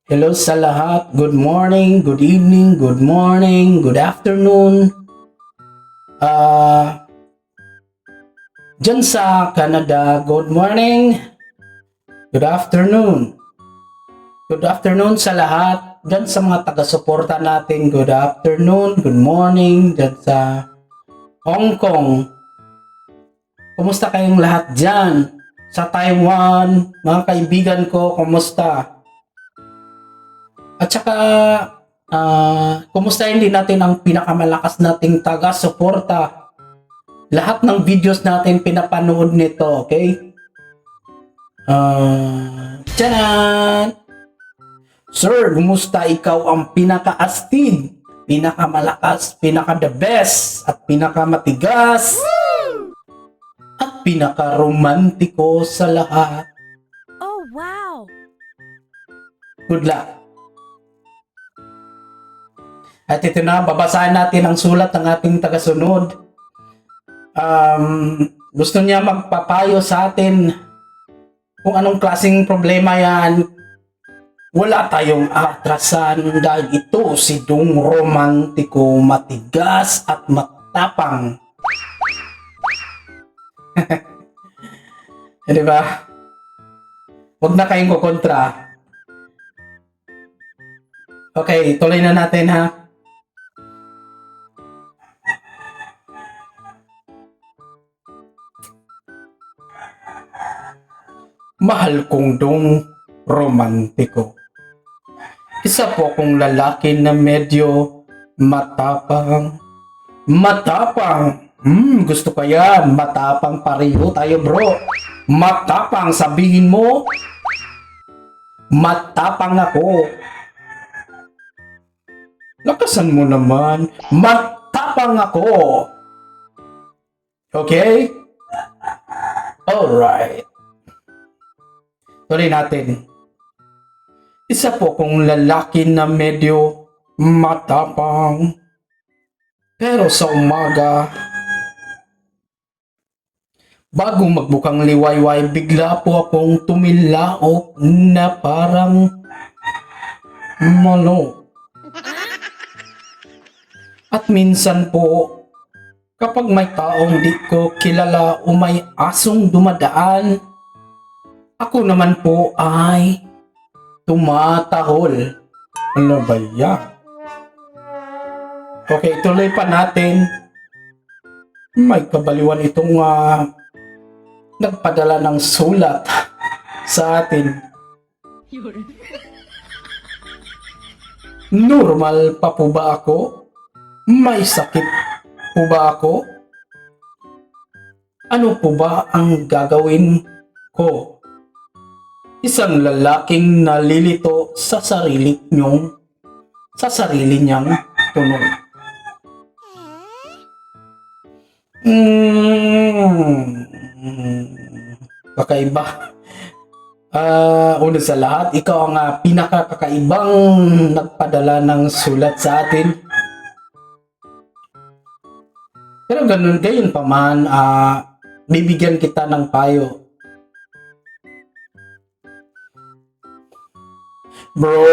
Hello sa lahat. Good morning, good evening, good morning, good afternoon. Ah, Diyan sa Canada, good morning, good afternoon. Good afternoon sa lahat. Diyan sa mga taga-suporta natin, good afternoon, good morning. Diyan sa Hong Kong, kumusta kayong lahat diyan? Sa Taiwan, mga kaibigan ko, kumusta? At saka, kumustahin din natin ang pinakamalakas nating taga-suporta. Lahat ng videos natin pinapanood nito, okay? Tchanan! Sir, kumusta ikaw ang pinaka-astig, pinakamalakas, pinaka-the best, at pinaka-matigas, at pinaka-romantiko sa lahat? Oh, wow! Good luck! At ito na, babasahin natin ang sulat ng ating tagasunod. Gusto niya magpapayo sa atin kung anong klaseng problema yan. Wala tayong atrasan dahil ito si Dong romantiko, matigas at matapang. Di ba? Huwag na kayong kukontra. Okay, tuloy na natin ha. Mahal kong Dong romantiko. Isa po akong lalaki na medyo matapang. Matapang! Gusto ko yan. Matapang pareho tayo bro. Matapang sabihin mo. Matapang ako. Lakasan mo naman. Matapang ako. Okay? Alright. Tuloy natin. Isa po kong lalaki na medyo matapang. Pero sa umaga, bago magbukang liwayway, bigla po akong tumilaok na parang malo. At minsan po, kapag may taong di ko kilala o may asong dumadaan, ako naman po ay tumatahol. Ano ba yan? Okay, tuloy pa natin. May kabaliwan itong nagpadala ng sulat sa atin. Normal pa po ba ako? May sakit po ba ako? Ano po ba ang gagawin ko? Isang lalaking nalilito sa sarili niyang tunog. Kakaiba. Una sa lahat, ikaw ang pinakakakaibang nagpadala ng sulat sa atin. Pero gayon pa man, bibigyan kita ng payo. Bro,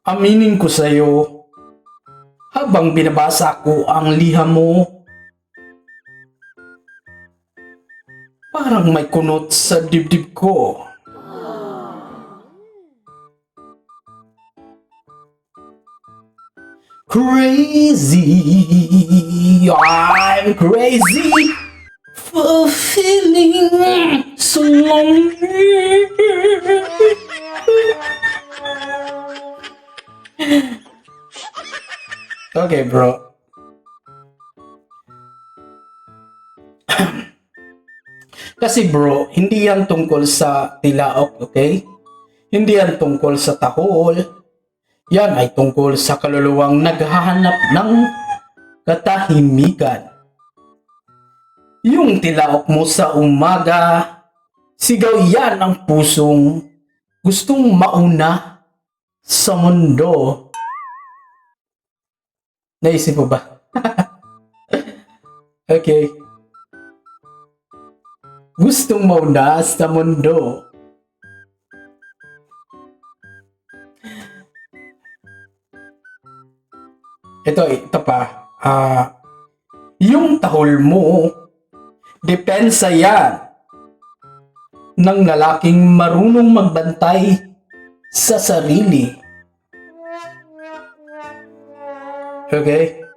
aminin ko sa'yo, habang binabasa ko ang liham mo, parang may kunot sa dibdib ko. Crazy, I'm crazy for feeling so lonely. Okay, bro. Kasi bro, hindi yan tungkol sa tilaok, okay? Hindi yan tungkol sa tahol. Yan ay tungkol sa kaluluwang naghahanap ng katahimikan. Yung tilaok mo sa umaga, sigaw yan ang pusong gustong mauna sa mundo. Naisip mo ba? Okay. Gustong mauna sa mundo. ito pa. Yung tahol mo, depensa yan ng lalaking marunong magbantay sa sarili. Okay?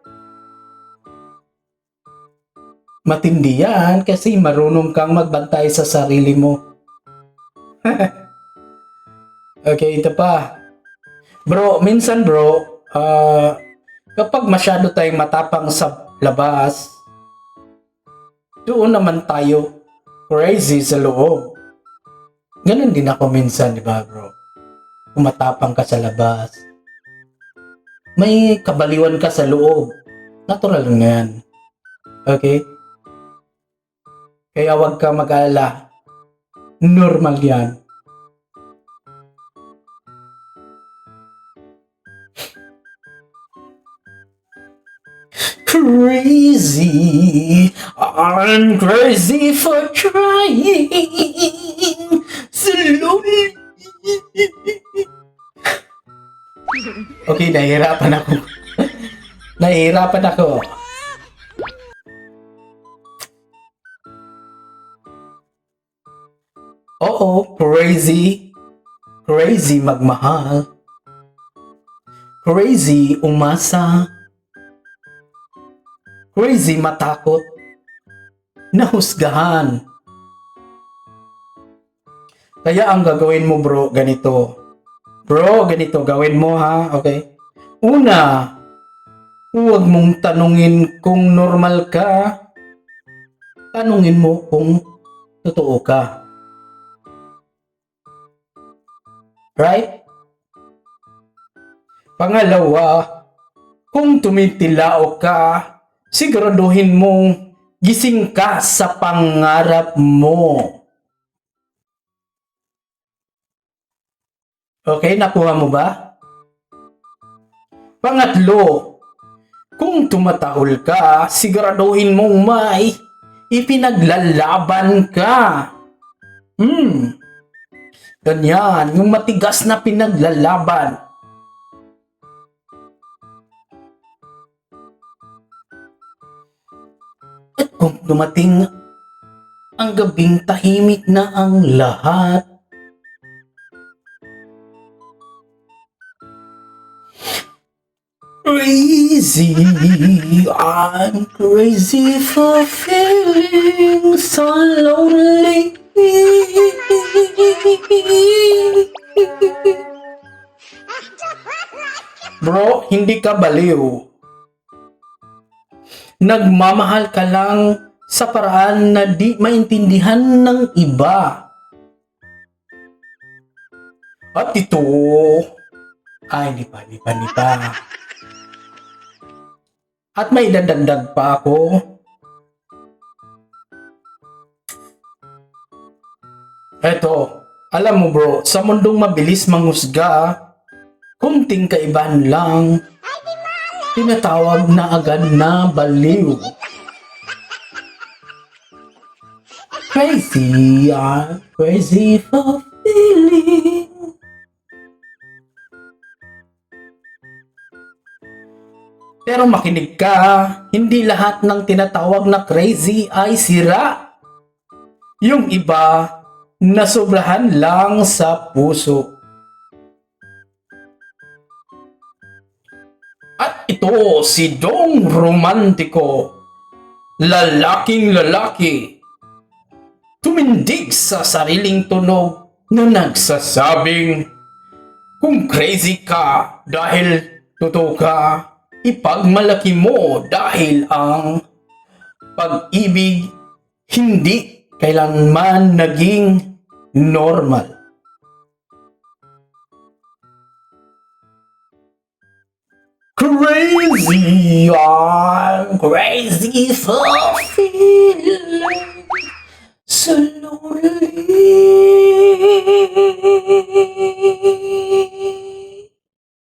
Matindi yan kasi marunong kang magbantay sa sarili mo. Okay, ito pa. Bro, minsan bro, kapag masyado tayong matapang sa labas, doon naman tayo crazy sa loob. Ganun din ako minsan, di ba bro? Kung matapang ka sa labas, may kabaliwan ka sa loob. Natural lang yan. Okay? Kaya wag ka mag-alala. Normal yan. Crazy, I'm crazy for trying slowly. Okay, nahihirapan ako. Nahihirapan ako. Oo, crazy. Crazy magmahal. Crazy umasa. Crazy matakot. Nahusgahan. Kaya ang gagawin mo bro, ganito. Bro, ganito gawin mo ha, okay? Una, huwag mong tanungin kung normal ka. Tanungin mo kung totoo ka. Right? Pangalawa, kung tumitilao ka, siguraduhin mong gising ka sa pangarap mo. Okay, nakuha mo ba? Pangatlo, kung tumatahol ka, siguraduhin mong may ipinaglalaban ka. Ganyan, yung matigas na pinaglalaban. At kung dumating ang gabing tahimik na ang lahat, crazy, I'm crazy for feeling so lonely. Bro, hindi ka baliw. Nagmamahal ka lang sa paraan na di maintindihan ng iba. At ito, hindi pa. At may dadagdag pa ako. Eto, alam mo bro, sa mundong mabilis manghusga, kunting kaibahan lang, tinatawag na agad na baliw. Crazy, I'm crazy for feeling. Pero makinig ka, hindi lahat ng tinatawag na crazy ay sira. Yung iba, nasobrahan lang sa puso. At ito si Dong Romantiko, lalaking lalaki, tumindig sa sariling tunog na nagsasabing, kung crazy ka dahil totoo ka, ipagmalaki mo dahil ang pag-ibig hindi kailanman naging normal. Crazy, I'm crazy for feeling so lonely.